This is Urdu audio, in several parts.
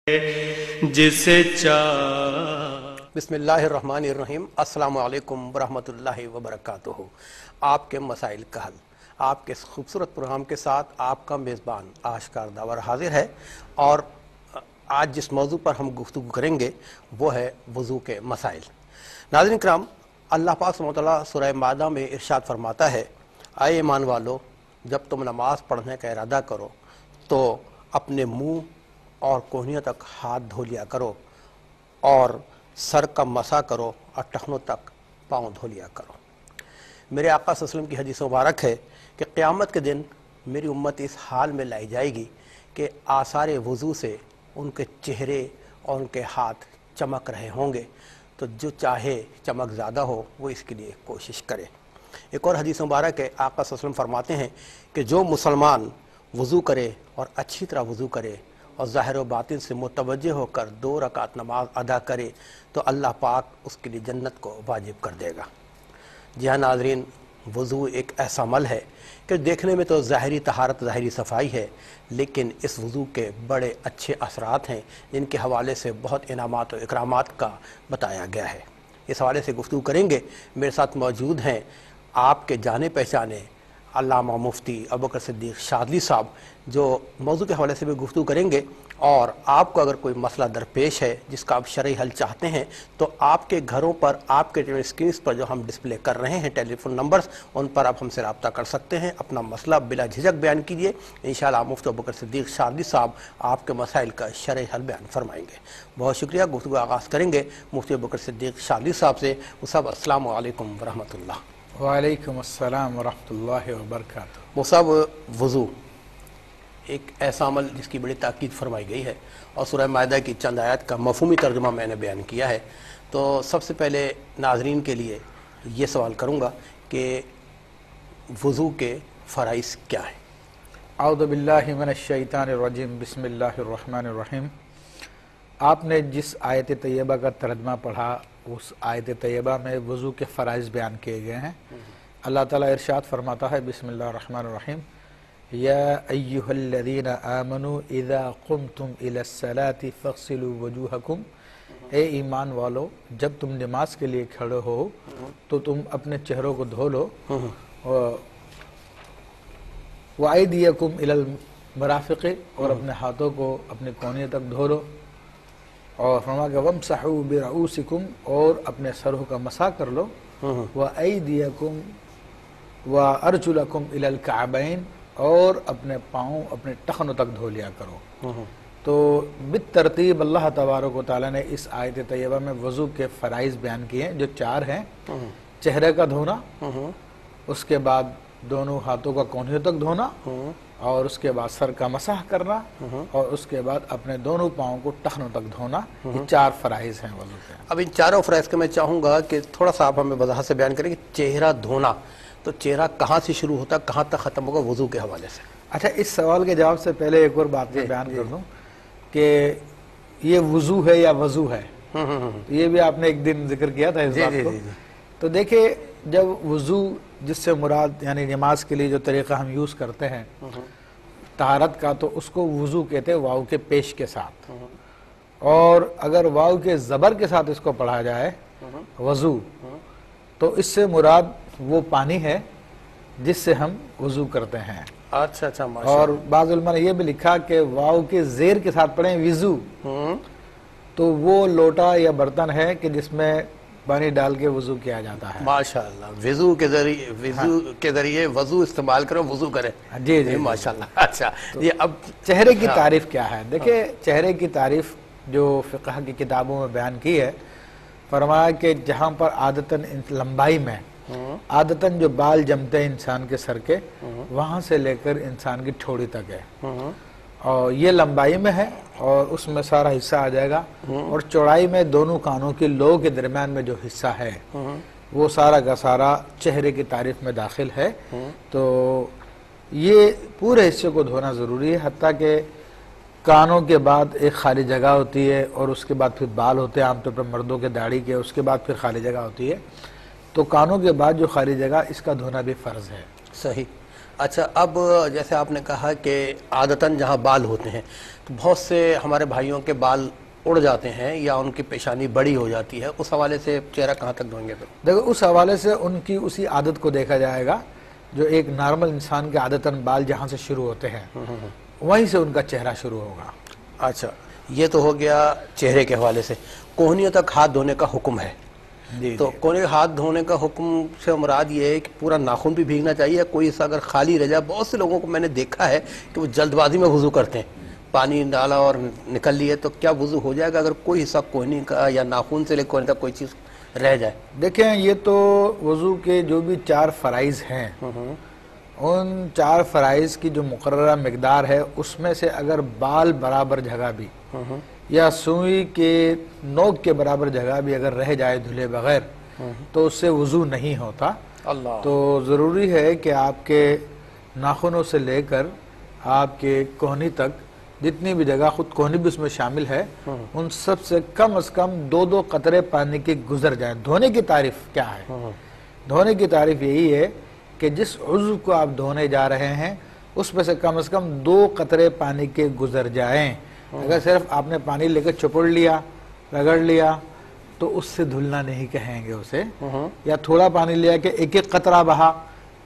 جسے چاہ بسم اللہ الرحمن الرحیم۔ السلام علیکم ورحمۃ اللہ وبرکاتہ۔ آپ کے مسائل کا حل، آپ کے اس خوبصورت پروگرام کے ساتھ آپ کا میزبان آشکار داور حاضر ہے، اور آج جس موضوع پر ہم گفتگو کریں گے وہ ہے وضو کے مسائل۔ ناظرین کرام، اللہ پاک سبحانہ وتعالیٰ سورہ مائدہ میں ارشاد فرماتا ہے، اے ایمان والو، جب تم نماز پڑھنے کا ارادہ کرو تو اپنے منہ اور کوہنیوں تک ہاتھ دھو لیا کرو، اور سر کا مسح کرو، اور ٹخنوں تک پاؤں دھو لیا کرو۔ میرے آقا صلی اللہ علیہ وسلم کی حدیث مبارک ہے کہ قیامت کے دن میری امت اس حال میں لائی جائے گی کہ آثار وضو سے ان کے چہرے اور ان کے ہاتھ چمک رہے ہوں گے، تو جو چاہے چمک زیادہ ہو وہ اس کے لیے کوشش کرے۔ ایک اور حدیث مبارک ہے، آقا صلی اللہ علیہ وسلم فرماتے ہیں کہ جو مسلمان وضو کرے اور اچھی طرح وضو کرے اور ظاہر و باطن سے متوجہ ہو کر 2 رکعت نماز ادا کرے تو اللہ پاک اس کے لیے جنت کو واجب کر دے گا۔ جی ہاں ناظرین، وضو ایک ایسا عمل ہے کہ دیکھنے میں تو ظاہری طہارت، ظاہری صفائی ہے، لیکن اس وضو کے بڑے اچھے اثرات ہیں جن کے حوالے سے بہت انعامات و اکرامات کا بتایا گیا ہے۔ اس حوالے سے گفتگو کریں گے۔ میرے ساتھ موجود ہیں آپ کے جانے پہچانے علامہ مفتی ابوبکر صدیق شاذلی صاحب، جو موضوع کے حوالے سے بھی گفتگو کریں گے، اور آپ کو اگر کوئی مسئلہ درپیش ہے جس کا آپ شرعی حل چاہتے ہیں تو آپ کے گھروں پر، آپ کے اسکرینز پر جو ہم ڈسپلے کر رہے ہیں ٹیلی فون نمبرز، ان پر آپ ہم سے رابطہ کر سکتے ہیں، اپنا مسئلہ بلا جھجک بیان کیجیے۔ انشاءاللہ مفتی ابوبکر صدیق شاذلی صاحب آپ کے مسائل کا شرعی حل بیان فرمائیں گے۔ بہت شکریہ۔ گفتگو آغاز کریں گے مفتی ابوبکر صدیق شاذلی صاحب سے۔ صاحب السلام علیکم ورحمۃ اللہ۔ وعلیکم السلام ورحمۃ اللہ وبرکاتہ۔ مصعب، وضو ایک ایسا عمل جس کی بڑی تاکید فرمائی گئی ہے، اور سورہ مائدہ کی چند آیات کا مفہومی ترجمہ میں نے بیان کیا ہے، تو سب سے پہلے ناظرین کے لیے یہ سوال کروں گا کہ وضو کے فرائض کیا ہیں؟ اعوذ باللہ من الشیطان الرجیم، بسم اللہ الرحمن الرحیم۔ آپ نے جس آیت طیبہ کا ترجمہ پڑھا، اس آیت طیبہ میں وضو کے فرائض بیان کیے گئے ہیں۔ اللہ تعالیٰ ارشاد فرماتا ہے، بسم اللہ الرحمن الرحیم، یا ایہا الذین آمنوا اذا قمتم الی الصلاۃ فاغسلوا وجوہکم، اے ایمان والو، جب تم نماز کے لیے کھڑے ہو تو تم اپنے چہروں کو دھو لو، وایدیکم الی المرافق، اور اپنے ہاتھوں کو اپنے کوہنیوں تک دھو لو، اور فرما کہ وامسحوا برؤوسکم، اور اپنے سروں کا مسح کر لو، وایدیکم وارجلکم الی الکعبین، اور اپنے پاؤں اپنے ٹخنوں تک دھو لیا کرو۔ تو بالترتیب اللہ تبارک و تعالیٰ نے اس آیت طیبہ میں وضو کے فرائض بیان کیے ہیں، جو 4 ہیں۔ چہرے کا دھونا، اس کے بعد دونوں ہاتھوں کا کونیوں تک دھونا، اور اس کے بعد سر کا مسح کرنا، اور اس کے بعد اپنے دونوں پاؤں کو ٹخنوں تک دھونا۔ یہ 4 فرائض ہیں وضو کے۔ اب ان چاروں فرائض کا میں چاہوں گا کہ تھوڑا سا آپ ہمیں وضاحت سے بیان کریں کہ چہرہ دھونا، تو چہرہ کہاں سے شروع ہوتا ہے، کہاں تک ختم ہوگا وضو کے حوالے سے؟ اچھا، اس سوال کے جواب سے پہلے ایک اور بات میں بیان کر دوں کہ یہ وضو ہے یا وضو ہے، یہ بھی آپ نے ایک دن ذکر کیا تھا اس بات کو۔ تو دیکھیں، جب وضو جس سے مراد یعنی نماز کے لیے جو طریقہ ہم یوز کرتے ہیں طہارت کا، تو اس کو وضو کہتے ہیں واو کے پیش کے ساتھ، اور اگر واو کے زبر کے ساتھ اس کو پڑھا جائے وضو، تو اس سے مراد وہ پانی ہے جس سے ہم وضو کرتے ہیں۔ اچھا اچھا، اور بعض علماء نے یہ بھی لکھا کہ واو کے زیر کے ساتھ پڑھیں وضو، تو وہ لوٹا یا برتن ہے کہ جس میں پانی ڈال کے وضو کیا جاتا ہے۔ ماشاءاللہ، وضو کے ذریعے وضو استعمال کرو، وضو کریں۔ جی جی، ماشاءاللہ۔ اچھا، یہ اب چہرے کی تعریف کیا ہے؟ دیکھیں، چہرے کی تعریف جو فقہ کی کتابوں میں بیان کی ہے، فرمایا کہ جہاں پر عادتاً لمبائی میں عادتاً جو بال جمتے ہیں انسان کے سر کے، وہاں سے لے کر انسان کی ٹھوڑی تک ہے، اور یہ لمبائی میں ہے، اور اس میں سارا حصہ آ جائے گا، اور چوڑائی میں دونوں کانوں کی لو کے درمیان میں جو حصہ ہے وہ سارا کا سارا چہرے کی تعریف میں داخل ہے۔ تو یہ پورے حصے کو دھونا ضروری ہے، حتیٰ کہ کانوں کے بعد ایک خالی جگہ ہوتی ہے، اور اس کے بعد پھر بال ہوتے ہیں، عام طور پر مردوں کے داڑھی کے، اس کے بعد پھر خالی جگہ ہوتی ہے، تو کانوں کے بعد جو خالی جگہ، اس کا دھونا بھی فرض ہے۔ صحیح۔ اچھا، اب جیسے آپ نے کہا کہ عادتاً جہاں بال ہوتے ہیں تو بہت سے ہمارے بھائیوں کے بال اڑ جاتے ہیں یا ان کی پیشانی بڑی ہو جاتی ہے، اس حوالے سے چہرہ کہاں تک دھوئیں گے پھر؟ دیکھو اس حوالے سے ان کی اسی عادت کو دیکھا جائے گا جو ایک نارمل انسان کے عادتاً بال جہاں سے شروع ہوتے ہیں وہیں سے ان کا چہرہ شروع ہوگا۔ اچھا، یہ تو ہو گیا چہرے کے حوالے سے۔ کوہنیوں تک ہاتھ دھونے کا حکم ہے، تو کوہنی ہاتھ دھونے کا حکم سے مراد یہ ہے کہ پورا ناخن بھی بھیگنا چاہیے، کوئی حصہ اگر خالی رہ جائے۔ بہت سے لوگوں کو میں نے دیکھا ہے کہ وہ جلد بازی میں وضو کرتے ہیں، پانی ڈالا اور نکل لیے، تو کیا وضو ہو جائے گا اگر کوئی حصہ کوہنی کا یا ناخن سے لے کوہنی تک کوئی چیز رہ جائے؟ دیکھیں، یہ تو وضو کے جو بھی 4 فرائض ہیں ان 4 فرائض کی جو مقررہ مقدار ہے اس میں سے اگر بال برابر جگہ بھی یا سوئی کے نوک کے برابر جگہ بھی اگر رہ جائے دھلے بغیر تو اس سے وضو نہیں ہوتا۔ اللہ، تو ضروری ہے کہ آپ کے ناخنوں سے لے کر آپ کے کوہنی تک جتنی بھی جگہ، خود کوہنی بھی اس میں شامل ہے، ان سب سے کم از کم 2 قطرے پانی کے گزر جائیں۔ دھونے کی تعریف کیا ہے؟ دھونے کی تعریف یہی ہے کہ جس عضو کو آپ دھونے جا رہے ہیں اس میں سے کم از کم 2 قطرے پانی کے گزر جائیں۔ اگر صرف آپ نے پانی لے کے چپڑ لیا، رگڑ لیا تو اس سے دھلنا نہیں کہیں گے اسے، یا تھوڑا پانی لیا کہ ایک قطرہ بہا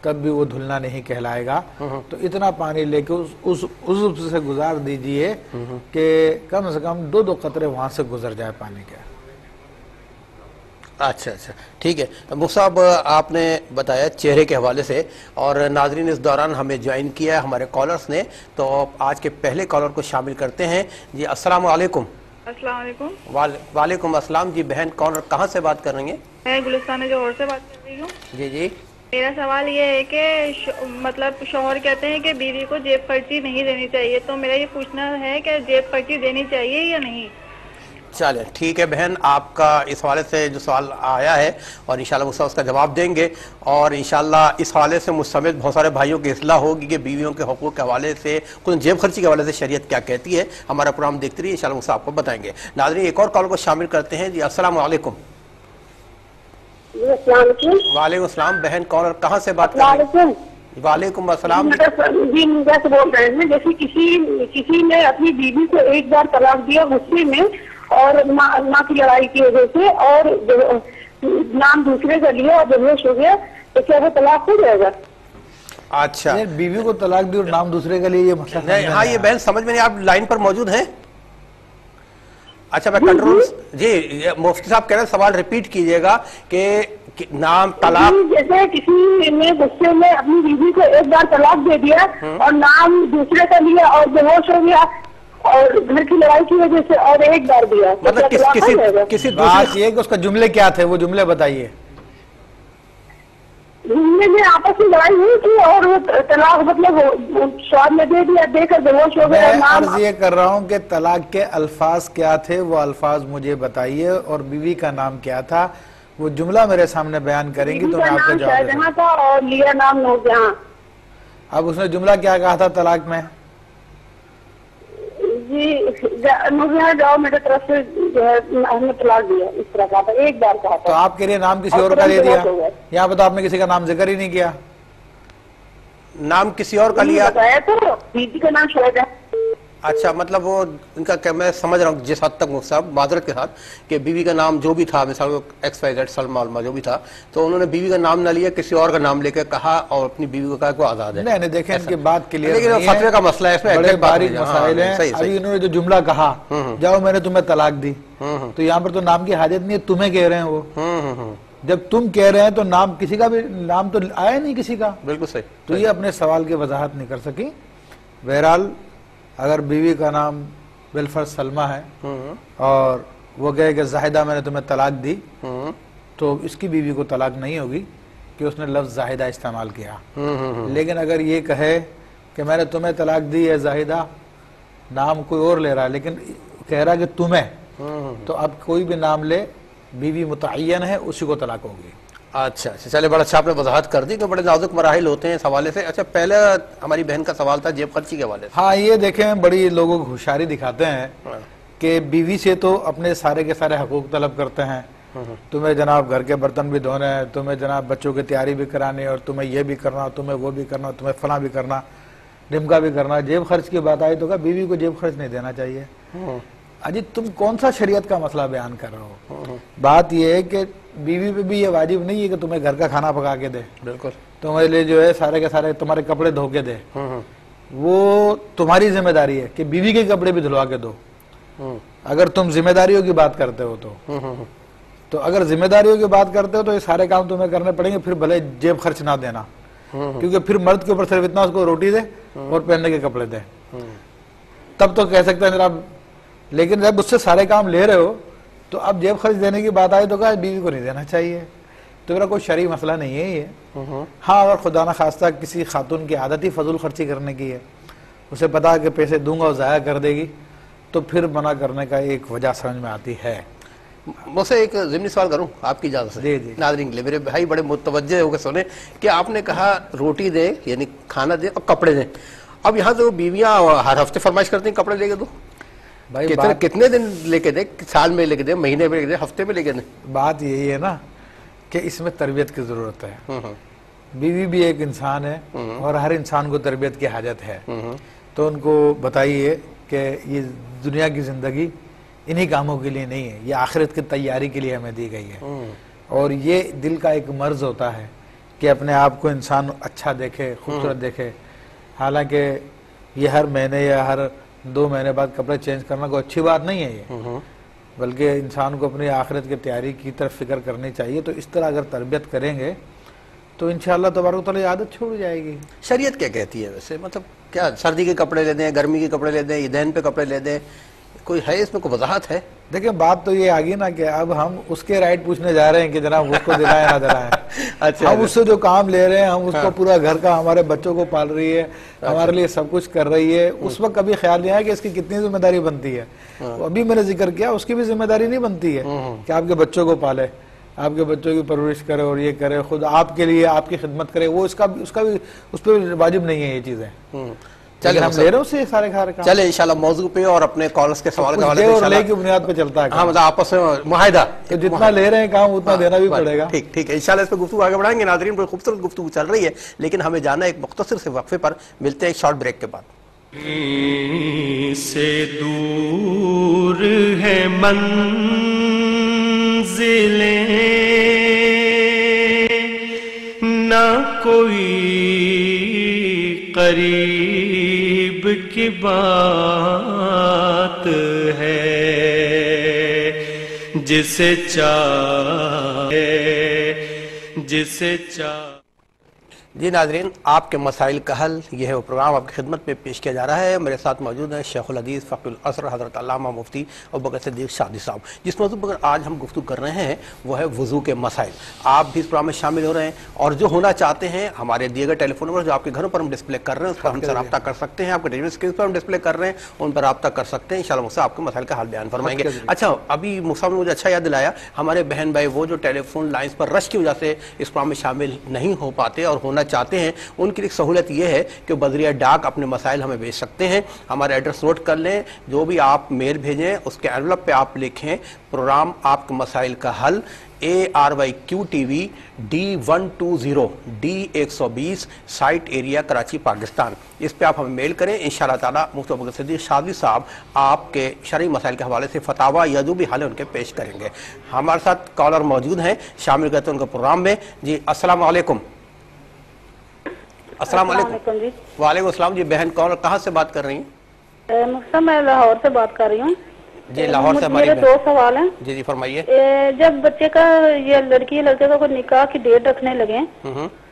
تب بھی وہ دھلنا نہیں کہلائے گا۔ تو اتنا پانی لے کے اس عضو سے گزار دیجئے کہ کم سے کم 2 قطرے وہاں سے گزر جائے پانی کے۔ اچھا اچھا، ٹھیک ہے۔ مفتی صاحب، آپ نے بتایا چہرے کے حوالے سے، اور ناظرین اس دوران ہمیں جوائن کیا ہے ہمارے کالرز نے، تو آج کے پہلے کالر کو شامل کرتے ہیں۔ جی السلام علیکم۔ السلام علیکم۔ وعلیکم السلام۔ جی بہن، کون اور کہاں سے بات کر رہی ہیں؟ میں گلستان جوہر سے بات کر رہی ہوں۔ جی جی، میرا سوال یہ ہے کہ مطلب شوہر کہتے ہیں کہ بیوی کو جیب خرچی نہیں دینی چاہیے، تو میرا یہ پوچھنا ہے کہ جیب خرچی دینی چاہیے یا نہیں؟ چلیں ٹھیک ہے بہن، آپ کا اس حوالے سے جو سوال آیا ہے اور انشاءاللہ اس کا جواب دیں گے، اور انشاءاللہ اس حوالے سے مجھ سمیت بہت سارے بھائیوں کی اصلاح ہوگی کہ بیویوں کے حقوق کے حوالے سے، خود جیب خرچی کے حوالے سے شریعت کیا کہتی ہے۔ ہمارا پروگرام دیکھتے رہیے، انشاءاللہ اس آپ کو بتائیں گے۔ ناظرین ایک اور کال کو شامل کرتے ہیں۔ جی السلام علیکم۔ السلام علیکم۔ وعلیکم السلام بہن، کون اور کہاں سے بات کر رہے ہیں؟ وعلیکم السلام۔ جی مجھے سے بول رہے ہیں، جیسے کسی نے اپنی بیوی کو ایک بار طلاق دیا غصے میں اور ماں کی لڑائی کی وجہ سے، اور نام دوسرے کا لیا اور بےہوش ہو گیا، تو کیا وہ طلاق ہو جائے گا؟ اچھا، بیوی کو طلاق دی اور نام دوسرے کے لیے، یہ مسئلہ نہیں، ہاں یہ بہن سمجھ میں نہیں، آپ لائن پر موجود ہیں؟ اچھا میں کنٹرول، جی مفتی صاحب کہہ رہے ہیں سوال ریپیٹ کیجئے گا کہ نام طلاق، جیسے کسی نے غصے میں اپنی بیوی کو ایک بار طلاق دے دیا اور نام دوسرے کا لیا اور بےہوش ہو گیا اور گھر کی لڑائی کی وجہ سے، اور ایک بار دیا، مطلب کسی بات یہ کہ اس کا جملے کیا تھے، وہ جملے بتائیے۔ جملے میں آپس میں لڑائی ہوئی تھی اور وہ طلاق مطلب شوہر نے دے دیا، دے کر بےہوش ہو گیا۔ میں عرض یہ کر رہا ہوں کہ طلاق کے الفاظ کیا تھے، وہ الفاظ مجھے بتائیے، اور بیوی کا نام کیا تھا، وہ جملہ میرے سامنے بیان کریں گی تو میں آپ کو جواب دوں گا۔ تھا اور لیا نام نورجہاں۔ اب اس نے جملہ کیا کہا تھا طلاق میں؟ جی نورجہاں جاؤ میرے طرف سے جو ہے ہم نے طلاق دیا، اس طرح کہا تھا، ایک بار کہا تو تھا۔ آپ کے لیے نام کسی اور کا لے دیا؟ یہاں پہ تو آپ نے کسی کا نام ذکر ہی نہیں کیا۔ نام کسی اور کا لیا؟ بتایا تو بیوی کا نام شوہر ہے۔ اچھا، مطلب وہ ان کا کہ میں سمجھ رہا ہوں جس حد تک مفتی صاحب معذرت کے ساتھ کہ بیوی کا نام جو بھی تھا، مثال کو ایکس وائی زیڈ سلمہ علمہ جو بھی تھا، تو انہوں نے بیوی کا نام نہ لیا، کسی اور کا نام لے کے کہا اور اپنی بیوی کو کہا کہ وہ آزاد ہے۔ نہیں دیکھیں ان کی بات کلیئر لیکن نہیں ہے، فتوے کا مسئلہ ہے، اس میں بڑے ایگزیکٹ باریک مسائل ہیں۔ ابھی انہوں نے جو جملہ کہا جاؤ میں نے تمہیں طلاق دی، تو یہاں پر تو نام کی حاجت نہیں ہے، تمہیں کہہ رہے ہیں وہ۔ جب تم کہہ رہے ہیں تو نام کسی کا بھی نام تو آیا نہیں کسی کا، بالکل صحیح، تو یہ اپنے سوال کی وضاحت نہیں کر سکی۔ بہرحال اگر بیوی کا نام بالفرض سلمہ ہے اور وہ کہے کہ زاہدہ میں نے تمہیں طلاق دی، تو اس کی بیوی کو طلاق نہیں ہوگی کہ اس نے لفظ زاہدہ استعمال کیا۔ لیکن اگر یہ کہے کہ میں نے تمہیں طلاق دی ہے زاہدہ، نام کوئی اور لے رہا ہے لیکن کہہ رہا کہ تمہیں، تو اب کوئی بھی نام لے بیوی متعین ہے، اسی کو طلاق ہوگی۔ اچھا اچھا، چلے بڑا اچھا آپ نے وضاحت کر دی کہ بڑے نازک مراحل ہوتے ہیں اس حوالے سے۔ اچھا پہلے ہماری بہن کا سوال تھا جیب خرچی کے حوالے سے۔ ہاں یہ دیکھیں بڑی لوگوں کو ہوشیاری دکھاتے ہیں کہ بیوی سے تو اپنے سارے کے سارے حقوق طلب کرتے ہیں، تمہیں جناب گھر کے برتن بھی دھونے ہیں، تمہیں جناب بچوں کی تیاری بھی کرانی ہے، اور تمہیں یہ بھی کرنا، تمہیں وہ بھی کرنا، تمہیں فلاں بھی کرنا، ڈمکا بھی کرنا. جیب خرچ کی بات آئی تو کہا بیوی کو جیب خرچ نہیں دینا چاہیے. اجی تم کون سا شریعت کا مسئلہ بیان کر رہے ہو؟ بات یہ ہے کہ بیوی پہ بھی یہ واجب نہیں ہے کہ تمہیں گھر کا کھانا پکا کے دے، بالکل تمہارے لیے جو ہے سارے کے سارے تمہارے کپڑے دھو کے دے. وہ تمہاری ذمہ داری ہے کہ بیوی کے کپڑے بھی دھلوا کے دو، اگر تم ذمہ داریوں کی بات کرتے ہو تو اگر ذمہ داریوں کی بات کرتے ہو تو یہ سارے کام تمہیں کرنے پڑیں گے. پھر بھلے جیب خرچ نہ دینا، کیونکہ پھر مرد کے اوپر صرف اتنا اس کو روٹی دے اور پہننے کے کپڑے دے، تب تو کہہ سکتے ہیں جناب. لیکن جب اس سے سارے کام لے رہے ہو تو اب جیب خرچ دینے کی بات آئی تو کہا بیوی کو نہیں دینا چاہیے. تو میرا کوئی شرعی مسئلہ نہیں ہے یہ. ہاں اگر خدا نہ خواستہ کسی خاتون کی عادت ہی فضول خرچی کرنے کی ہے، اسے پتا ہے کہ پیسے دوں گا اور ضائع کر دے گی، تو پھر منع کرنے کا ایک وجہ سمجھ میں آتی ہے. مجھ سے ایک ضمنی سوال کروں آپ کی اجازت سے؟ جی. ناظرین کے لیے میرے بھائی بڑے متوجہ ہو کے سنیں کہ آپ نے کہا روٹی دے یعنی کھانا دے اور کپڑے دیں. اب یہاں تو بیویاں ہر ہفتے فرمائش کرتی ہیں کپڑے لے کے دو. بھائی کتنے دن لے کے دے؟ سال میں لے کے دے، مہینے میں لے کے دے، ہفتے میں لے کے دے؟ بات یہی ہے نا کہ اس میں تربیت کی ضرورت ہے. بیوی بھی ایک انسان ہے اور ہر انسان کو تربیت کی حاجت ہے. تو ان کو بتائیے کہ یہ دنیا کی زندگی انہی کاموں کے لیے نہیں ہے، یہ آخرت کی تیاری کے لیے ہمیں دی گئی ہے. اور یہ دل کا ایک مرض ہوتا ہے کہ اپنے آپ کو انسان اچھا دیکھے، خوبصورت دیکھے. حالانکہ یہ ہر مہینے یا ہر 2 مہینے بعد کپڑے چینج کرنا کوئی اچھی بات نہیں ہے یہ، بلکہ انسان کو اپنی آخرت کی تیاری کی طرف فکر کرنی چاہیے. تو اس طرح اگر تربیت کریں گے تو انشاءاللہ تبارک و تعالی عادت چھوڑ جائے گی. شریعت کیا کہتی ہے ویسے؟ مطلب کیا سردی کے کپڑے لے دیں، گرمی کے کپڑے لے دیں، عیدین پہ کپڑے لے دیں؟ کوئی ہے اس میں کوئی وضاحت ہے؟ دیکھیں بات تو یہ آگی نا کہ اب ہم اس کے رائٹ پوچھنے جا رہے ہیں کہ جناب اس کو دلائیں نہ دلائیں. اچھا ہم اس سے جو کام لے رہے ہیں، ہم اس کو پورا گھر کا، ہمارے بچوں کو پال رہی ہے، ہمارے لیے سب کچھ کر رہی ہے. اس وقت کبھی خیال نہیں آیا کہ اس کی کتنی ذمہ داری بنتی ہے. ابھی میں نے ذکر کیا اس کی بھی ذمہ داری نہیں بنتی ہے کہ آپ کے بچوں کو پالے، آپ کے بچوں کی پرورش کرے اور یہ کرے، خود آپ کے لیے آپ کی خدمت کرے. وہ اس پہ واجب نہیں ہے یہ چیزیں. چلے ہم لے رہے ہیں اس سے سارے کام. چلے انشاءاللہ موضوع پہ اور اپنے کالرز کے سوال کا لے کی بنیاد پہ چلتا ہے. ہاں مطلب آپس میں معاہدہ تو جتنا لے رہے ہیں کام اتنا دینا بھی پڑے گا. ٹھیک ہے انشاءاللہ اس پہ گفتگو آگے بڑھائیں گے. ناظرین بڑی خوبصورت گفتگو چل رہی ہے، لیکن ہمیں جانا ایک مختصر سے وقفے پر. ملتے ہیں ایک شارٹ بریک کے بعد. سے دور ہے منزلیں، نہ کوئی قریب کی بات ہے، جسے چاہے جی ناظرین، آپ کے مسائل کا حل یہ ہے وہ پروگرام آپ کی خدمت میں پیش کیا جا رہا ہے. میرے ساتھ موجود ہیں شیخ الحدیث فقی الازہر حضرت علامہ مفتی ابوبکر صدیق شادی صاحب. جس موضوع پر آج ہم گفتگو کر رہے ہیں وہ ہے وضو کے مسائل. آپ بھی اس پروگرام میں شامل ہو رہے ہیں اور جو ہونا چاہتے ہیں ہمارے دیے گئے ٹیلی فون نمبر جو آپ کے گھروں پر ہم ڈسپلے کر رہے ہیں اس پر ہم سے رابطہ کر سکتے ہیں. آپ کے ٹیلی ویژن اسکرین پر ہم ڈسپلے کر رہے ہیں ان پر رابطہ کر سکتے ہیں. انشاءاللہ مجھ سے آپ کے مسائل کا حل بیان فرمائیں گے. اچھا ابھی مصعب نے مجھے اچھا یاد دلایا، ہمارے بہن بھائی وہ جو ٹیلی فون لائنس پر رش کی وجہ سے اس پروگرام میں شامل نہیں ہو پاتے اور ہونا چاہتے ہیں، ان کی سہولت یہ ہے کہ بذریعہ ڈاک اپنے مسائل ہمیں بھیج سکتے ہیں. ہمارا ایڈریس نوٹ کر لیں. جو بھی آپ میل بھیجیں اس کے انویلپ پہ آپ لکھیں پروگرام آپ کے مسائل کا حل، ARYQ-TV D120 D120 site area Karachi Pakistan. اس پہ آپ ہمیں میل کریں. انشاءاللہ تعالی مفتی ابوبکر صدیق شادی صاحب آپ کے شرعی مسائل کے حوالے سے فتاویٰ یا جو بھی حل ہے ان کے پیش کریں گے. ہمارے ساتھ کالر موجود ہیں، شامل کرتے ہیں ان کا پروگرام میں. جی السلام علیکم. السلام علیکم. جی وعلیکم السلام. جی بہن کون اور کہاں سے بات کر رہی ہیں؟ مقصد میں لاہور سے بات کر رہی ہوں. جی لاہور سے ہماری میرے 2 سوال ہیں. جی فرمائیے. جب بچے کا یہ لڑکی لڑکے کا کوئی نکاح کی ڈیٹ رکھنے لگے،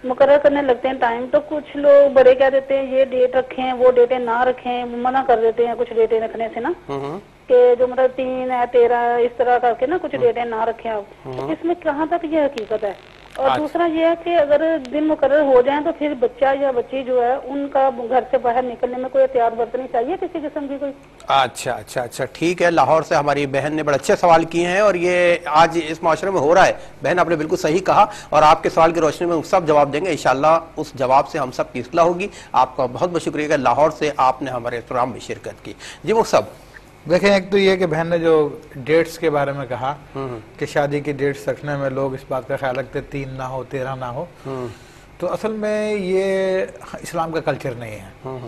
مقرر کرنے لگتے ہیں ٹائم، تو کچھ لوگ بڑے کہہ دیتے ہیں یہ ڈیٹ رکھیں وہ ڈیٹیں نہ رکھیں، منع کر دیتے ہیں کچھ ڈیٹیں رکھنے سے نا، کہ جو مطلب 3 ہے 13 اس طرح کر کے نا کچھ ڈیٹیں نہ رکھیں آپ. اس میں کہاں تک یہ حقیقت ہے؟ اور دوسرا یہ ہے کہ اگر دن مقرر ہو جائیں تو پھر بچہ یا بچی جو ہے ان کا گھر سے باہر نکلنے میں کوئی احتیاط برتنی چاہیے کسی قسم کی کوئی؟ اچھا ٹھیک ہے. لاہور سے ہماری بہن نے بڑے اچھے سوال کیے ہیں اور یہ آج اس معاشرے میں ہو رہا ہے. بہن آپ نے بالکل صحیح کہا اور آپ کے سوال کی روشنی میں ہم سب جواب دیں گے انشاءاللہ. اس جواب سے ہم سب کی اصلاح ہوگی. آپ کا بہت بہت شکریہ کہ لاہور سے آپ نے ہمارے پروگرام میں شرکت کی. جی مصعب دیکھیں ایک تو یہ کہ بہن نے جو ڈیٹس کے بارے میں کہا کہ شادی کی ڈیٹس رکھنے میں لوگ اس بات کا خیال رکھتے 3 نہ ہو 13 نہ ہو، تو اصل میں یہ اسلام کا کلچر نہیں ہے.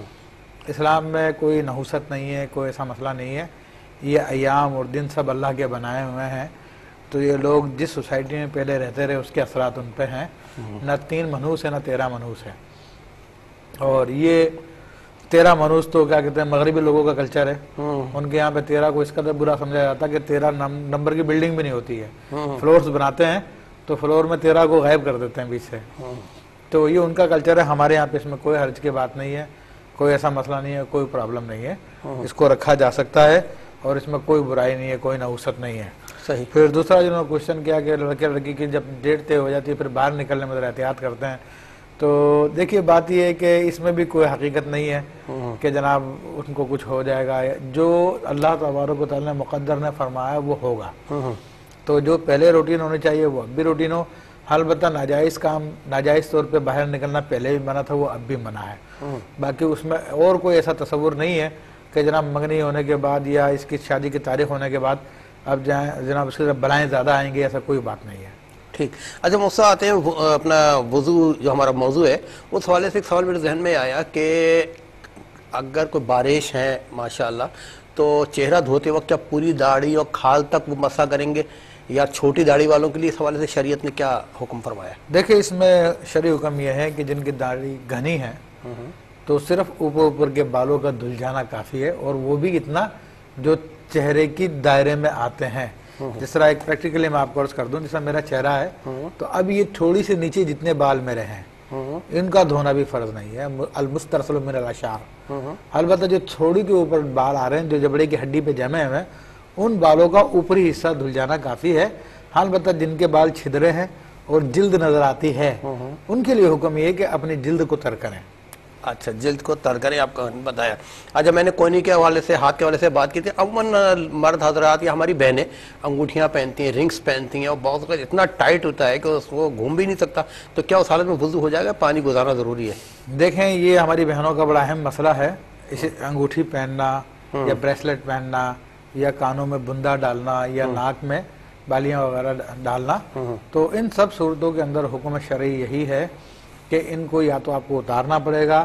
اسلام میں کوئی نحوست نہیں ہے، کوئی ایسا مسئلہ نہیں ہے. یہ ایام اور دن سب اللہ کے بنائے ہوئے ہیں. تو یہ لوگ جس سوسائٹی میں پہلے رہتے رہے اس کے اثرات ان پہ ہیں. نہ 3 منحوس ہے نہ 13 منحوس ہے. اور یہ 13 منحوس تو کیا کہتے ہیں مغربی لوگوں کا کلچر ہے. ان کے یہاں پہ 13 کو اس قدر برا سمجھا جاتا ہے کہ 13 نمبر کی بلڈنگ بھی نہیں ہوتی ہے. فلورز بناتے ہیں تو فلور میں 13 کو غائب کر دیتے ہیں بیچ سے. تو یہ ان کا کلچر ہے. ہمارے یہاں پہ اس میں کوئی حرج کی بات نہیں ہے، کوئی ایسا مسئلہ نہیں ہے، کوئی پرابلم نہیں ہے. اس کو رکھا جا سکتا ہے اور اس میں کوئی برائی نہیں ہے، کوئی نحوست نہیں ہے. صحیح. پھر دوسرا جنہوں نے کوشچن کیا کہ لڑکے لڑکی کی جب ڈیٹ طے ہو جاتی ہے پھر باہر نکلنے میں احتیاط کرتے ہیں. تو دیکھیے بات یہ ہے کہ اس میں بھی کوئی حقیقت نہیں ہے کہ جناب ان کو کچھ ہو جائے گا. جو اللہ تبارک و تعالیٰ نے مقدر نے فرمایا وہ ہوگا. تو جو پہلے روٹین ہونی چاہیے وہ اب بھی روٹین ہو. البتہ ناجائز کام ناجائز طور پہ باہر نکلنا پہلے بھی منع تھا، وہ اب بھی منع ہے. باقی اس میں اور کوئی ایسا تصور نہیں ہے کہ جناب منگنی ہونے کے بعد یا اس کی شادی کی تاریخ ہونے کے بعد اب جائیں جناب اس کی طرف بلائیں زیادہ آئیں گے، ایسا کوئی بات نہیں ہے. ٹھیک. اچھا موسیٰ آتے ہیں اپنا وضو جو ہمارا موضوع ہے اس حوالے سے ایک سوال میرے ذہن میں آیا کہ اگر کوئی بارش ہے ماشاءاللہ تو چہرہ دھوتے وقت کیا پوری داڑھی اور کھال تک وہ مسح کریں گے یا چھوٹی داڑھی والوں کے لیے اس حوالے سے شریعت نے کیا حکم فرمایا؟ دیکھیں اس میں شرعی حکم یہ ہے کہ جن کی داڑھی گھنی ہے تو صرف اوپر کے بالوں کا دھل جانا کافی ہے، اور وہ بھی اتنا جو چہرے کی دائرے میں آتے ہیں. جس طرح ایک پریکٹیکلی میں آپ کو عرض کر دوں، جس طرح میرا چہرہ ہے تو اب یہ تھوڑی سے نیچے جتنے بال میرے ہیں ان کا دھونا بھی فرض نہیں ہے. المسترسل من الاشعار. البتہ جو تھوڑی کے اوپر بال آ رہے ہیں جو جبڑے کی ہڈی پہ جمے ہوئے ان بالوں کا اوپری حصہ دھل جانا کافی ہے. البتہ جن کے بال چھدرے ہیں اور جلد نظر آتی ہے ان کے لیے حکم یہ ہے کہ اپنی جلد کو تر کریں. اچھا جلد کو تر کریں آپ کا بتایا. اچھا میں نے کوئنی کے حوالے سے ہاتھ کے حوالے سے بات کی تھی. عموماً مرد حضرات یا ہماری بہنیں انگوٹھیاں پہنتی ہیں، رنگز پہنتی ہیں اور بہت وقت اتنا ٹائٹ ہوتا ہے کہ اس کو گھوم بھی نہیں سکتا. تو کیا اس حالت میں وضو ہو جائے گا؟ پانی گزارنا ضروری ہے؟ دیکھیں یہ ہماری بہنوں کا بڑا اہم مسئلہ ہے. اسے انگوٹھی پہننا یا بریسلٹ پہننا یا کانوں میں بندہ ڈالنا یا ناک میں بالیاں وغیرہ ڈالنا، تو ان سب صورتوں کے اندر حکم شرعی یہی ہے کہ ان کو یا تو آپ کو اتارنا پڑے گا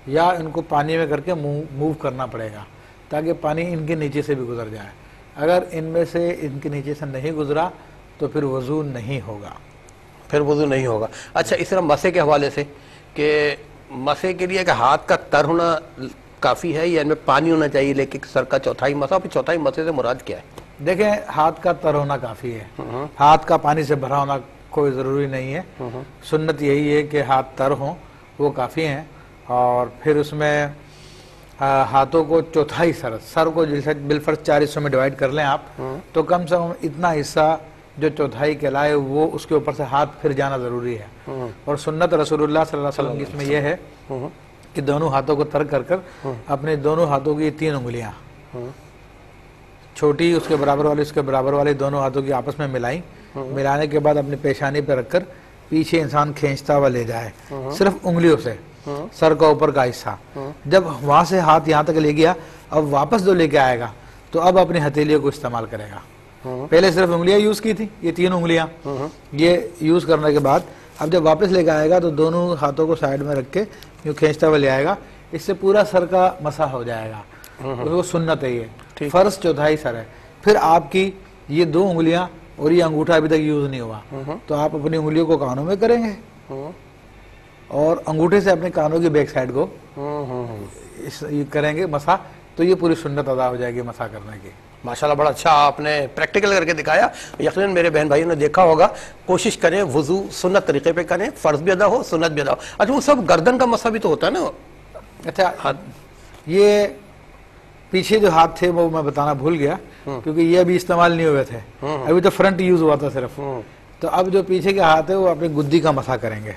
یا ان کو پانی میں کر کے موو کرنا پڑے گا تاکہ پانی ان کے نیچے سے بھی گزر جائے. اگر ان میں سے ان کے نیچے سے نہیں گزرا تو پھر وضو نہیں ہوگا. اچھا اس طرح مسح کے حوالے سے کہ مسح کے لیے کہ ہاتھ کا تر ہونا کافی ہے یا ان میں پانی ہونا چاہیے لیکن سر کا چوتھائی مسح؟ پھر چوتھائی مسح سے مراد کیا ہے؟ دیکھیں ہاتھ کا تر ہونا کافی ہے. ہاتھ کا پانی سے بھرا ہونا کوئی ضروری نہیں ہے. سنت یہی ہے کہ ہاتھ تر ہوں وہ کافی ہیں. اور پھر اس میں ہاتھوں کو چوتھائی سر کو بالفرض 4 حصوں میں ڈیوائیڈ کر لیں آپ تو کم سے کم اتنا حصہ جو چوتھائی کہلائے وہ اس کے اوپر سے ہاتھ پھر جانا ضروری ہے. اور سنت رسول اللہ صلی اللہ علیہ وسلم کی اس میں یہ ہے کہ دونوں ہاتھوں کو تر کر کر اپنے دونوں ہاتھوں کی 3 انگلیاں چھوٹی اس کے برابر والی اس کے برابر والی دونوں ہاتھوں کی آپس میں ملائیں. ملانے کے بعد اپنی پیشانی پہ رکھ کر پیچھے انسان کھینچتا ہوا لے جائے صرف انگلیوں سے سر کا اوپر کا حصہ. جب وہاں سے ہاتھ یہاں تک لے گیا اب واپس جو لے کے آئے گا تو اب اپنی ہتھیلیوں کو استعمال کرے گا. پہلے صرف انگلیاں یوز کی تھی، یہ 3 انگلیاں یہ یوز کرنے کے بعد اب جب واپس لے کے آئے گا تو دونوں ہاتھوں کو سائڈ میں رکھ کے یوں کھینچتا ہوا لے آئے گا. اس سے پورا سر کا مسح ہو جائے گا. وہ سنت ہے. یہ فرض چوتھائی سر ہے. پھر آپ کی یہ 2 انگلیاں اور یہ انگوٹھا ابھی تک یوز نہیں ہوا تو آپ اپنی انگلیوں کو کانوں میں کریں گے اور انگوٹھے سے اپنے کانوں کی بیک سائڈ کو کریں گے مسح. تو یہ پوری سنت ادا ہو جائے گی مسح کرنے کی. ماشاءاللہ بڑا اچھا آپ نے پریکٹیکل کر کے دکھایا. یقیناً میرے بہن بھائیوں نے دیکھا ہوگا. کوشش کریں وضو سنت طریقے پہ کریں، فرض بھی ادا ہو سنت بھی ادا ہو. اچھا وہ سب گردن کا مسح بھی تو ہوتا ہے نا؟ اچھا یہ پیچھے جو ہاتھ تھے وہ میں بتانا بھول گیا کیونکہ یہ ابھی استعمال نہیں ہوئے تھے، ابھی تو فرنٹ یوز ہوا تھا صرف. تو اب جو پیچھے کے ہاتھ ہے وہ اپنی گدی کا مسح کریں گے.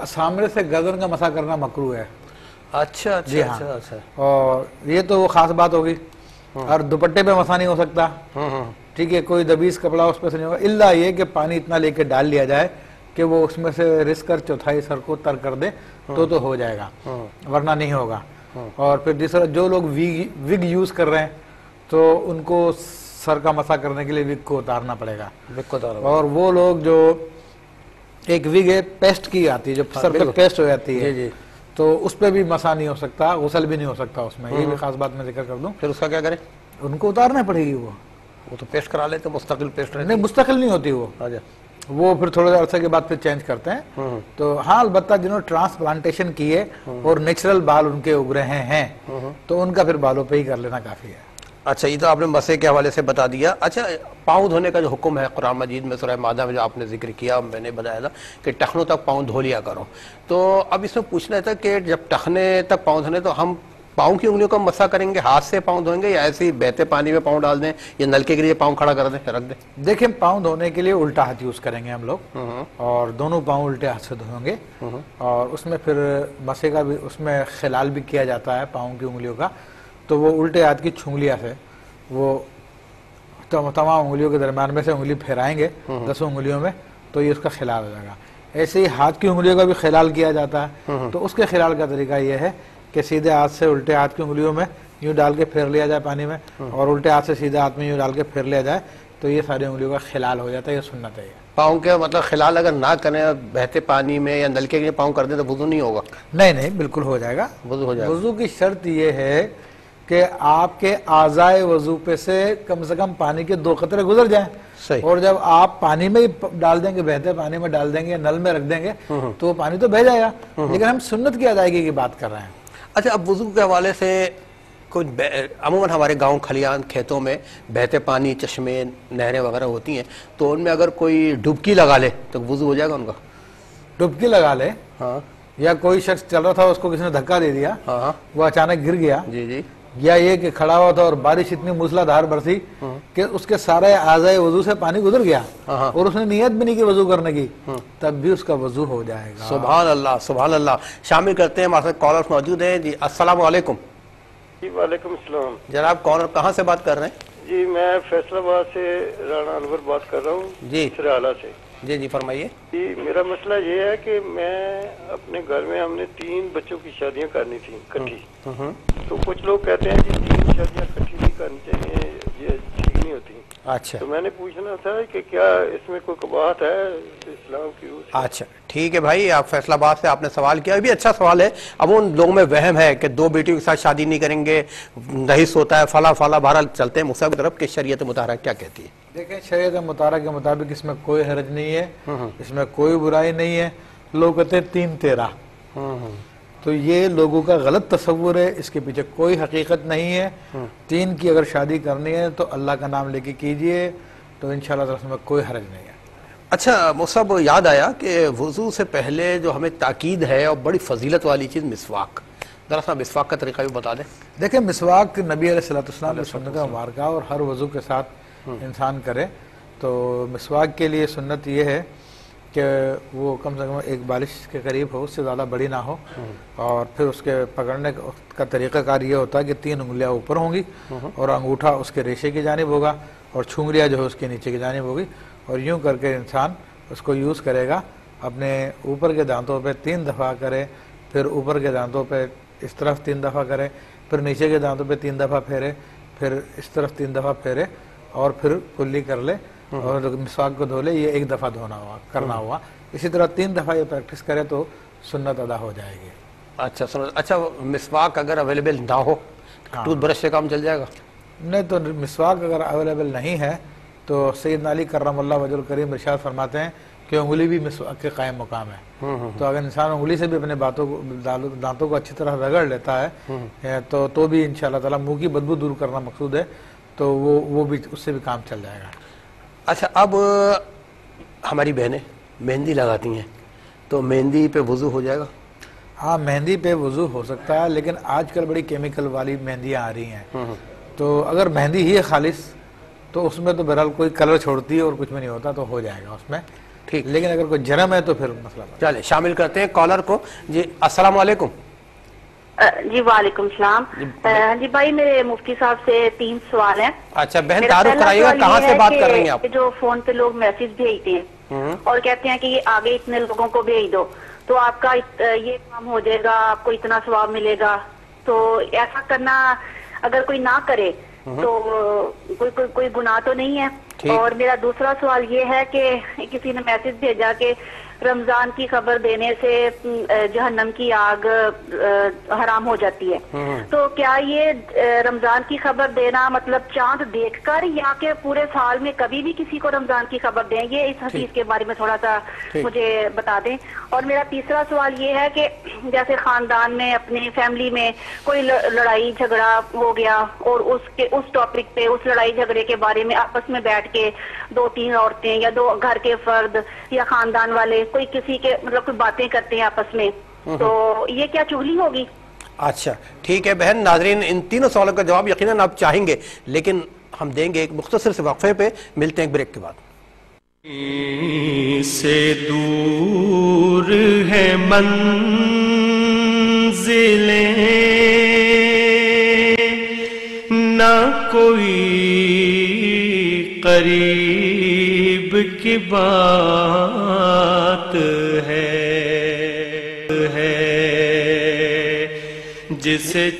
سامنے سے گردن کا مسح کرنا مکروہ ہے. اچھا جی ہاں. اور یہ تو وہ خاص بات ہوگی. اور دوپٹے پہ مسح نہیں ہو سکتا، ٹھیک ہے، کوئی دبیز کپڑا اس پہ سے نہیں ہوگا الا یہ کہ پانی اتنا لے کے ڈال لیا جائے کہ وہ اس میں سے رس کر چوتھائی سر کو تر کر دے تو ہو جائے گا، ورنہ نہیں ہوگا. اور پھر دوسرا جو لوگ وگ یوز کر رہے ہیں تو ان کو سر کا مسا کرنے کے لیے وگ کو اتارنا پڑے گا. اور وہ لوگ جو ایک وگ ہے پیسٹ کی آتی ہے, جو سر پہ پیسٹ ہو جاتی ہے, تو اس پہ بھی مسا نہیں ہو سکتا, غسل بھی نہیں ہو سکتا اس میں. یہ بھی خاص بات میں ذکر کر دوں. پھر اس کا کیا کریں؟ ان کو اتارنا پڑے گی. وہ تو پیسٹ کرا لیتے, مستقل پیسٹ نہیں, مستقل نہیں ہوتی وہ پھر تھوڑے عرصے کے بعد پھر چینج کرتے ہیں. تو ہاں البتہ جنہوں نے ٹرانسپلانٹیشن کی ہے اور نیچرل بال ان کے اگ رہے ہیں تو ان کا پھر بالوں پہ ہی کر لینا کافی ہے. اچھا, یہ تو آپ نے مسے کے حوالے سے بتا دیا. اچھا, پاؤں دھونے کا جو حکم ہے قرآن مجید میں سورہ مائدہ میں جو آپ نے ذکر کیا, میں نے بتایا تھا کہ ٹخنوں تک پاؤں دھو لیا کرو. تو اب اس میں پوچھنا تھا کہ جب ٹخنے تک پاؤں دھونے تو ہم پاؤں کی انگلیوں کا مسا کریں گے, ہاتھ سے پاؤں دھوئیں گے, یا ایسے ہی بہتے پانی میں پاؤں ڈال دیں, یا نلکے کے لیے پاؤں کھڑا کر دیں, رکھ دیں؟ دیکھیں, پاؤں دھونے کے لیے الٹا ہاتھ یوز کریں گے ہم لوگ, اور دونوں پاؤں الٹے ہاتھ سے دھوئیں گے. اور اس میں پھر مسے کا بھی اس میں خلال بھی کیا جاتا ہے پاؤں کی انگلیوں کا. تو وہ الٹے ہاتھ کی چھنگلیاں سے وہ تمام انگلیوں کے درمیان میں سے انگلی پھیرائیں گے 10 انگلیوں میں, تو یہ اس کا خلال ہو جائے گا. ایسے ہی ہاتھ کی انگلیوں کا بھی خلال کیا جاتا ہے. تو اس کے خلال کا طریقہ یہ ہے کہ سیدھے ہاتھ سے الٹے ہاتھ کی انگلیوں میں یوں ڈال کے پھیر لیا جائے پانی میں, اور الٹے ہاتھ سے سیدھے ہاتھ میں یوں ڈال کے پھیر لیا جائے, تو یہ ساری انگلیوں کا خلال ہو جاتا ہے. یہ سنت ہے. پاؤں کے مطلب خلال اگر نہ کریں, بہتے پانی میں یا نلکے کے لیے پاؤں کر دیں تو وضو نہیں ہوگا؟ نہیں, بالکل ہو جائے گا. وضو کی شرط یہ ہے کہ آپ کے اعضائے وضو پہ سے کم پانی کے 2 قطرے گزر جائیں. اور جب آپ پانی میں ڈال دیں گے, بہتے پانی میں ڈال دیں گے یا نل میں رکھ دیں گے, تو وہ پانی تو بہہ جائے گا, لیکن ہم سنت کی ادائیگی کی بات کر رہے ہیں. اچھا, اب وضو کے حوالے سے کچھ عموماً ہمارے گاؤں کھلیان کھیتوں میں بہتے پانی, چشمے, نہریں وغیرہ ہوتی ہیں, تو ان میں اگر کوئی ڈبکی لگا لے تو وضو ہو جائے گا ان کا؟ ڈبکی لگا لے, ہاں, یا کوئی شخص چل رہا تھا, اس کو کسی نے دھکا دے دیا, وہ اچانک گر گیا, جی, یا یہ کہ کھڑا ہوا تھا اور بارش اتنی موسلا دھار برسی کہ اس کے سارے اعضائے وضو سے پانی گزر گیا, اور اس نے نیت بھی نہیں کی وضو کرنے کی, تب بھی اس کا وضو ہو جائے گا. سبحان اللہ, سبحان اللہ. شامل کرتے ہیں, ہمارے ساتھ کالرز موجود ہیں. جی السلام علیکم. جی وعلیکم السلام. جناب کالر کہاں سے بات کر رہے ہیں؟ جی میں فیصل آباد سے رانا انور بات کر رہا ہوں, جی سرحالہ سے. جی فرمائیے. جی میرا مسئلہ یہ ہے کہ میں اپنے گھر میں, ہم نے 3 بچوں کی شادیاں کرنی تھیں اکٹھی. تو کچھ لوگ کہتے ہیں کہ 3 شادیاں اکٹھی نہیں کرنی چاہیے, یہ ٹھیک نہیں ہوتی. اچھا, تو میں نے پوچھنا تھا کہ کیا اس میں کوئی قباحت ہے اسلام کی روح سے؟ اچھا ٹھیک ہے بھائی, آپ فیصل آباد سے آپ نے سوال کیا, بھی اچھا سوال ہے. اب ان لوگوں میں وہم ہے کہ 2 بیٹیوں کے ساتھ شادی نہیں کریں گے, نحس ہوتا ہے, فلا بہرحال چلتے ہیں مصحف کی طرف کہ شریعت مطہرہ کیا کہتی ہے. دیکھیں, شریعت مطہرہ کے مطابق اس میں کوئی حرج نہیں ہے, اس میں کوئی برائی نہیں ہے. لوگ کہتے ہیں 3 13, تو یہ لوگوں کا غلط تصور ہے, اس کے پیچھے کوئی حقیقت نہیں ہے. 3 کی اگر شادی کرنی ہے تو اللہ کا نام لے کے کیجئے, تو انشاءاللہ اس میں کوئی حرج نہیں ہے. اچھا مصعب, یاد آیا کہ وضو سے پہلے جو ہمیں تاکید ہے اور بڑی فضیلت والی چیز مسواک, دراصل مسواک کا طریقہ بھی بتا دیں. دیکھیں, مسواک نبی علیہ السلام کی سنت مبارکہ, اور ہر وضو کے ساتھ انسان کرے. تو مسواک کے لیے سنت یہ ہے کہ وہ کم سے کم 1 بالش کے قریب ہو, اس سے زیادہ بڑی نہ ہو. اور پھر اس کے پکڑنے کا طریقہ کار یہ ہوتا ہے کہ 3 انگلیاں اوپر ہوں گی, اور انگوٹھا اس کے ریشے کی جانب ہوگا, اور چھنگلیاں جو ہے اس کے نیچے کی جانب ہوگی. اور یوں کر کے انسان اس کو یوز کرے گا, اپنے اوپر کے دانتوں پہ 3 دفعہ کرے, پھر اوپر کے دانتوں پہ اس طرف 3 دفعہ کرے, پھر نیچے کے دانتوں پہ 3 دفعہ پھیرے, پھر اس طرف 3 دفعہ پھیرے, اور پھر کلی کر لے, اور مسواک کو دھو لے. یہ 1 دفعہ دھونا ہوا, کرنا ہوا. اسی طرح 3 دفعہ یہ پریکٹس کرے تو سنت ادا ہو جائے گی. اچھا سنت. اچھا, مسواک اگر اویلیبل نہ ہو, ٹوتھ برش سے کام چل جائے گا؟ نہیں, تو مسواک اگر اویلیبل نہیں ہے تو سیدنا علی کرم اللہ وجہ الکریم ارشاد فرماتے ہیں کہ انگلی بھی مسواک کے قائم مقام ہے. تو اگر انسان انگلی سے بھی اپنے دانتوں کو اچھی طرح رگڑ لیتا ہے تو بھی انشاءاللہ تعالی منہ کی بدبو دور کرنا مقصود ہے, تو وہ بھی اس سے بھی کام چل جائے گا. اچھا, اب ہماری بہنیں مہندی لگاتی ہیں, تو مہندی پہ وضو ہو جائے گا؟ ہاں, مہندی پہ وضو ہو سکتا ہے, لیکن آج کل بڑی کیمیکل والی مہندیاں آ رہی ہیں. تو اگر مہندی ہی ہے خالص تو اس میں تو بہرحال کوئی کلر چھوڑتی ہے اور کچھ بھی نہیں ہوتا, تو ہو جائے گا اس میں. ٹھیک, لیکن اگر کوئی جرم ہے تو پھر مسئلہ. چلے شامل کرتے ہیں کالر کو. جی السلام علیکم. جی وعلیکم السلام. جی بھائی, میرے مفتی صاحب سے 3 سوال ہیں. اچھا بہن, تعارف کرائیے گا, کہاں سے بات کر رہی ہیں آپ؟ جو فون پہ لوگ میسج بھیجتے ہیں اور کہتے ہیں کہ یہ آگے اتنے لوگوں کو بھیج دو, تو آپ کا یہ کام ہو جائے گا, آپ کو اتنا ثواب ملے گا. تو ایسا کرنا اگر کوئی نہ کرے تو کوئی گناہ تو نہیں ہے؟ اور میرا دوسرا سوال یہ ہے کہ کسی نے میسج بھیجا کہ رمضان کی خبر دینے سے جہنم کی آگ حرام ہو جاتی ہے، تو کیا یہ رمضان کی خبر دینا مطلب چاند دیکھ کر، یا کہ پورے سال میں کبھی بھی کسی کو رمضان کی خبر دیں؟ یہ اس حدیث کے بارے میں تھوڑا سا مجھے بتا دیں۔ اور میرا تیسرا سوال یہ ہے کہ جیسے خاندان میں اپنی فیملی میں کوئی لڑائی جھگڑا ہو گیا اور اس ٹاپک پہ، اس لڑائی جھگڑے کے بارے میں آپس میں بیٹھ کے 2-3 عورتیں یا 2 گھر کے فرد یا خاندان والے کوئی کسی کے مطلب کوئی باتیں کرتے ہیں آپس میں، تو یہ کیا چغلی ہوگی؟ اچھا ٹھیک ہے بہن، ناظرین ان تینوں سوالوں کا جواب یقیناً آپ چاہیں گے، لیکن ہم دیں گے ایک مختصر سے وقفے پہ، ملتے ہیں ایک بریک کے بعد۔ سے دور ہے منزلیں، نہ کوئی قریب کی بات ہے جسے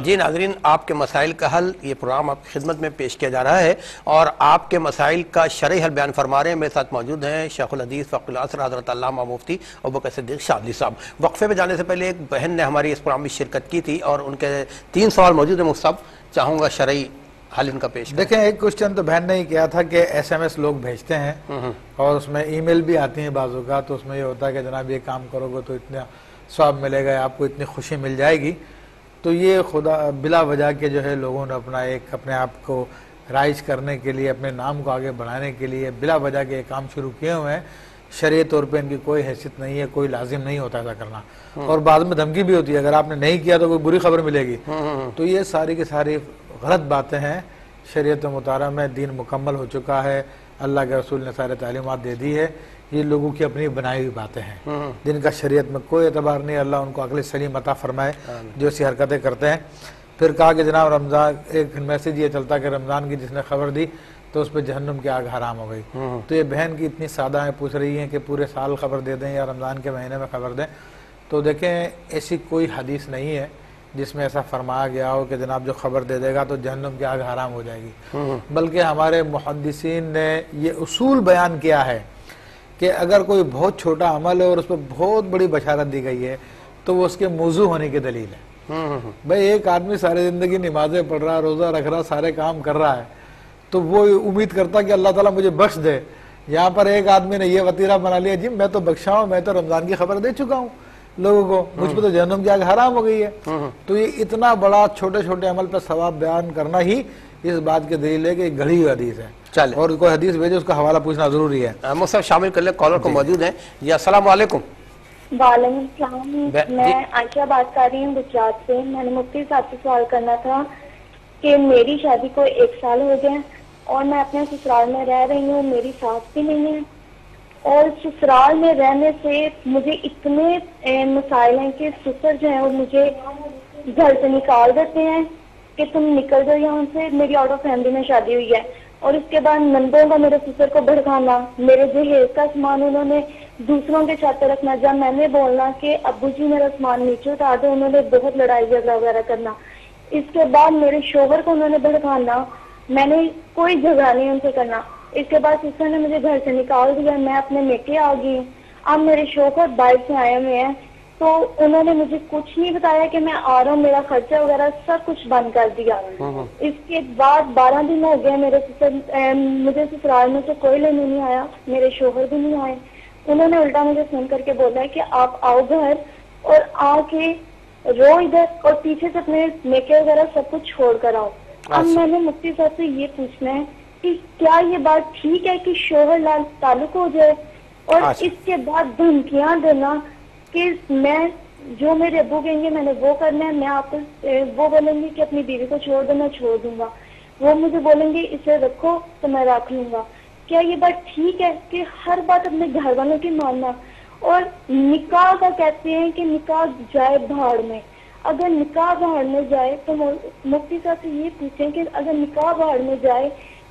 جی ناظرین، آپ کے مسائل کا حل یہ پروگرام آپ کی خدمت میں پیش کیا جا رہا ہے، اور آپ کے مسائل کا شرعی حل بیان فرما رہے ہیں۔ میرے ساتھ موجود ہیں شیخ الحدیث فقہ العصر حضرت علامہ مفتی ابوبکر صدیق شاذلی صاحب۔ وقفے پہ جانے سے پہلے ایک بہن نے ہماری اس پروگرام میں شرکت کی تھی اور ان کے 3 سوال موجود ہیں، مجھ چاہوں گا شرعی حل ان کا پیش کریں۔ دیکھیں، ایک کوشچن تو بہن نے ہی کیا تھا کہ SMS لوگ بھیجتے ہیں اور اس میں ای میل بھی آتی ہیں بعض اوقات، تو اس میں یہ ہوتا ہے کہ جناب یہ کام کرو گے تو اتنا ثواب ملے گا، آپ کو اتنی خوشی مل جائے گی۔ تو یہ خدا بلا وجہ کے جو ہے لوگوں نے اپنے آپ کو رائج کرنے کے لیے، اپنے نام کو آگے بڑھانے کے لیے بلا وجہ کے کام شروع کیے ہوئے ہیں۔ شرعی طور پہ ان کی کوئی حیثیت نہیں ہے، کوئی لازم نہیں ہوتا ایسا کرنا، اور بعد میں دھمکی بھی ہوتی ہے اگر آپ نے نہیں کیا تو کوئی بری خبر ملے گی۔ تو یہ ساری کی ساری غلط باتیں ہیں۔ شریعت مطالعہ میں دین مکمل ہو چکا ہے، اللہ کے رسول نے سارے تعلیمات دے دی ہے، یہ لوگوں کی اپنی بنائی ہوئی باتیں ہیں جن کا شریعت میں کوئی اعتبار نہیں۔ اللہ ان کو عقل سلیم عطا فرمائے جو ایسی حرکتیں کرتے ہیں۔ پھر کہا کہ جناب رمضان، ایک میسیج یہ چلتا کہ رمضان کی جس نے خبر دی تو اس پہ جہنم کی آگ حرام ہو گئی۔ تو یہ بہن کی اتنی سادہ ہیں، پوچھ رہی ہیں کہ پورے سال خبر دے دیں یا رمضان کے مہینے میں خبر دیں، تو دیکھیں ایسی کوئی حدیث نہیں ہے جس میں ایسا فرمایا گیا ہو کہ جناب جو خبر دے دے گا تو جہنم کی آگ حرام ہو جائے گی، بلکہ ہمارے محدثین نے یہ اصول بیان کیا ہے کہ اگر کوئی بہت چھوٹا عمل ہے اور اس پہ بہت بڑی بشارت دی گئی ہے تو وہ اس کے موضوع ہونے کی دلیل ہے۔ بھئی ایک آدمی ساری زندگی نمازیں پڑھ رہا، روزہ رکھ رہا، سارے کام کر رہا ہے، تو وہ امید کرتا کہ اللہ تعالیٰ مجھے بخش دے۔ یہاں پر ایک آدمی نے یہ وطیرہ بنا لیا، جی میں تو بخشا ہوں، میں تو رمضان کی خبر دے چکا ہوں لوگوں کو، مجھ پہ تو جہنم کی آگ حرام ہو گئی ہے۔ تو یہ اتنا بڑا چھوٹے چھوٹے عمل پہ ثواب بیان کرنا ہی اس بات کی دلیل ہے کہ یہ گھڑی ہوئی حدیث ہے۔ چلیں، اور کوئی حدیث بھیجے اس کا حوالہ پوچھنا ضروری ہے۔ صاحب شامل کر لیں، کالر کو موجود ہیں جی۔ السلام علیکم۔ وعلیکم السلام، میں عائشہ بات کر رہی ہوں گجرات سے۔ میں نے مفتی صاحب سے سوال کرنا تھا کہ میری شادی کو 1 سال ہو گیا اور میں اپنے سسرال میں رہ رہی ہوں، میری ساس بھی نہیں ہے، اور سسرال میں رہنے سے مجھے اتنے مسائل ہیں کہ سسر جو ہیں وہ مجھے گھر سے نکال دیتے ہیں کہ تم نکل جاؤ یہاں سے، میری آؤٹ آف فیملی میں شادی ہوئی ہے۔ اور اس کے بعد نندوں کا میرے سسر کو بھڑکانا، میرے جہیز کا سامان انہوں نے دوسروں کے چھت پہ رکھنا، جب میں نے بولنا کہ ابو جی میرا سامان نیچے اتار دو، انہوں نے بہت لڑائی جھگڑا وغیرہ کرنا۔ اس کے بعد میرے شوہر کو انہوں نے بھڑکانا، میں نے کوئی جھگڑا نہیں ان سے کرنا۔ اس کے بعد سسر نے مجھے گھر سے نکال دیا، میں اپنے میکے آ گئی۔ اب میرے شوہر باہر سے آئے ہوئے ہیں تو انہوں نے مجھے کچھ نہیں بتایا کہ میں آ رہا ہوں، میرا خرچہ وغیرہ سب کچھ بند کر دیا۔ اس کے بعد 12 دن ہو گئے، میرے مجھے سسرال میں سے کوئی لینے نہیں آیا، میرے شوہر بھی نہیں آئے۔ انہوں نے الٹا مجھے فون کر کے بولا کہ آپ آؤ گھر اور آ کے رو ادھر، اور پیچھے سے اپنے میکے وغیرہ سب کچھ چھوڑ کر آؤ۔ اب میں نے مفتی صاحب سے یہ پوچھنا ہے کہ کیا یہ بات ٹھیک ہے کہ شوہر لال تعلق ہو جائے، اور اس کے بعد دھمکیاں دینا کہ میں جو میرے ابو کہیں گے میں نے وہ کرنا ہے، میں آپ وہ بولیں گے کہ اپنی بیوی کو چھوڑ دو، میں چھوڑ دوں گا، وہ مجھے بولیں گے اسے رکھو تو میں رکھ لوں گا۔ کیا یہ بات ٹھیک ہے کہ ہر بات اپنے گھر والوں کی ماننا؟ اور نکاح کا کہتے ہیں کہ نکاح جائے بھاڑ میں، اگر نکاح بھاڑ میں جائے تو مفتی صاحب سے یہ پوچھیں کہ اگر نکاح بھاڑ میں جائے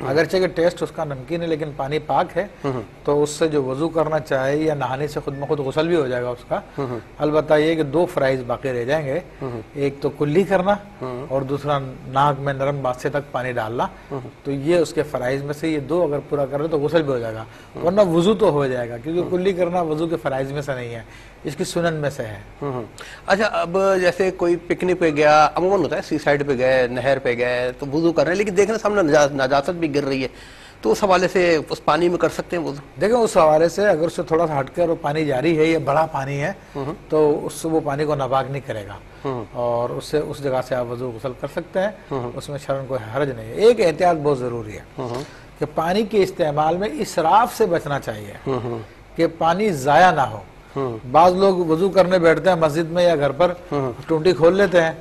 اگرچہ کہ ٹیسٹ اس کا نمکین ہے لیکن پانی پاک ہے تو اس سے جو وضو کرنا چاہے یا نہانے سے خود بخود غسل بھی ہو جائے گا اس کا. البتہ یہ کہ 2 فرائض باقی رہ جائیں گے, ایک تو کلی کرنا اور دوسرا ناک میں نرم باسے تک پانی ڈالنا. تو یہ اس کے فرائض میں سے یہ 2 اگر پورا کر رہے تو غسل بھی ہو جائے گا, ورنہ وضو تو ہو جائے گا کیونکہ کلی کرنا وضو کے فرائض میں سے نہیں ہے, اس کی سنن میں سے ہے. اچھا, اب جیسے کوئی پکنک پہ گیا, عموماً ہوتا ہے سی سائڈ پہ گئے, نہر پہ گئے تو وضو کر رہے ہیں لیکن دیکھنا سامنے نجاست بھی گر رہی ہے, تو اس حوالے سے اس پانی میں کر سکتے ہیں وضو؟ دیکھیں اس حوالے سے اگر اس سے تھوڑا سا ہٹ کر وہ پانی جاری ہے یا بڑا پانی ہے تو اس سے وہ پانی کو ناپاک نہیں کرے گا اور اس سے اس جگہ سے آپ وضو غسل کر سکتے ہیں, اس میں شرعاً کوئی حرج نہیں ہے. ایک احتیاط بہت ضروری ہے کہ پانی کے استعمال میں اسراف سے بچنا چاہیے کہ پانی ضائع نہ ہو. بعض لوگ وضو کرنے بیٹھتے ہیں مسجد میں یا گھر پر, ٹونٹی کھول لیتے ہیں,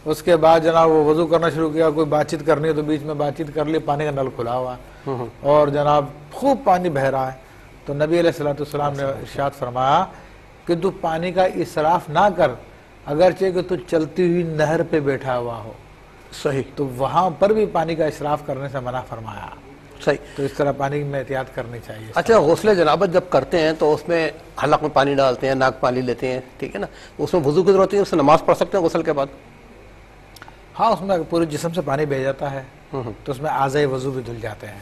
اس کے بعد جناب وہ وضو کرنا شروع کیا, کوئی بات چیت کرنی ہے تو بیچ میں بات چیت کر لی, پانی کا نل کھلا ہوا اور جناب خوب پانی بہ رہا ہے. تو نبی علیہ السلام نے ارشاد فرمایا کہ تو پانی کا اسراف نہ کر, اگرچہ کہ تو چلتی ہوئی نہر پہ بیٹھا ہوا ہو. صحیح. تو وہاں پر بھی پانی کا اسراف کرنے سے منع فرمایا. صحیح. تو اس طرح پانی میں احتیاط کرنی چاہیے. اچھا, غسل جنابت جب کرتے ہیں تو اس میں حلق میں پانی ڈالتے ہیں, ناک پانی لیتے ہیں, ٹھیک ہے نا, اس میں وضو کی ضرورت ہے, اس سے نماز پڑھ سکتے ہیں غسل کے بعد؟ ہاں, اس میں پورے جسم سے پانی بہ جاتا ہے تو اس میں اعضائے وضو بھی دھل جاتے ہیں,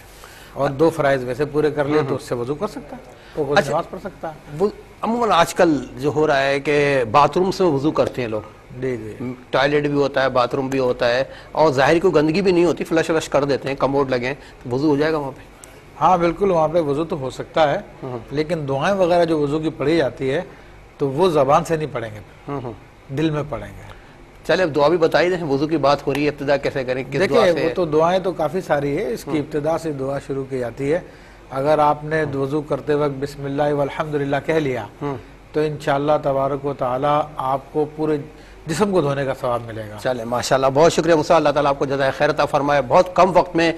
اور 2 فرائض ویسے پورے کر لیے تو اس سے وضو کر سکتا ہے, تو نماز پڑھ سکتا ہے. عموماً آج کل جو ہو رہا ہے کہ باتھ روم سے وضو کرتے ہیں لوگ, جی جی, ٹوائلٹ بھی ہوتا ہے, باتھ روم بھی ہوتا ہے, اور ظاہر کوئی گندگی بھی نہیں ہوتی, فلش ولش کر دیتے ہیں, کموڈ لگے, تو وضو ہو جائے گا وہاں پہ؟ ہاں بالکل, وہاں پہ وضو تو ہو سکتا ہے لیکن دعائیں وغیرہ جو وضو کی پڑھی جاتی ہے تو وہ زبان سے نہیں پڑھیں گے, دل میں پڑھیں گے. چلے اب دعا بھی بتائی دیں, وضو کی بات ہو رہی ہے, ابتدا کیسے کریں, کس دعا سے؟ دیکھیں وہ تو دعائیں تو کافی ساری ہے, اس کی ابتدا سے دعا شروع کی جاتی ہے. اگر آپ نے وضو کرتے وقت بسم اللہ والحمدللہ کہہ لیا تو انشاءاللہ تبارک و تعالی آپ کو پورے جسم کو دھونے کا ثواب ملے گا. چلے ماشاءاللہ, بہت شکریہ موسیٰ, اللہ تعالیٰ آپ کو جزائے خیر عطا فرمائے. بہت کم وقت میں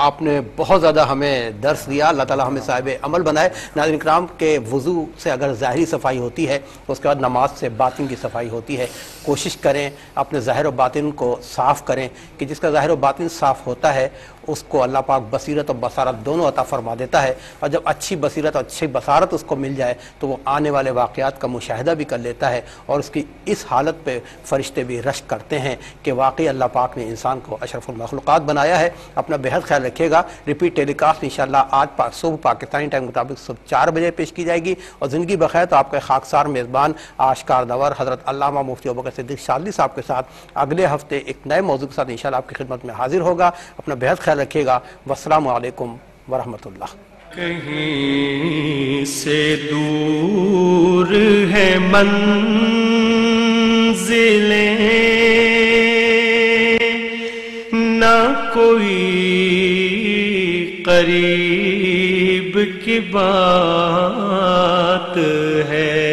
آپ نے بہت زیادہ ہمیں درس دیا, اللہ تعالیٰ ہمیں صاحب عمل بنائے. ناظرین کرام, کے وضو سے اگر ظاہری صفائی ہوتی ہے اس کے بعد نماز سے باطن کی صفائی ہوتی ہے. کوشش کریں اپنے ظاہر و باطن کو صاف کریں, کہ جس کا ظاہر و باطن صاف ہوتا ہے اس کو اللہ پاک بصیرت اور بصارت دونوں عطا فرما دیتا ہے, اور جب اچھی بصیرت اور اچھی بصارت اس کو مل جائے تو وہ آنے والے واقعات کا مشاہدہ بھی کر لیتا ہے, اور اس کی اس حالت پہ فرشتے بھی رشک کرتے ہیں کہ واقعی اللہ پاک نے انسان کو اشرف المخلوقات بنایا ہے. اپنا بہت خیال رکھیے گا. ریپیٹ ٹیلی کاسٹ انشاءاللہ آج صبح پاکستانی ٹائم مطابق صبح 4 بجے پیش کی جائے گی, اور زندگی بخیر تو آپ کے خاکسار میزبان آشکار دور حضرت علامہ مفتی ابوبکر صدیق شاذلی صاحب کے ساتھ اگلے ہفتے ایک نئے موضوع کے ساتھ انشاءاللہ آپ کی خدمت میں حاضر ہوگا. اپنا بہت خیال رکھیے گا. والسلام علیکم ورحمۃ اللہ. کہیں سے دور ہے منزلیں, نہ کوئی قریب کی بات ہے.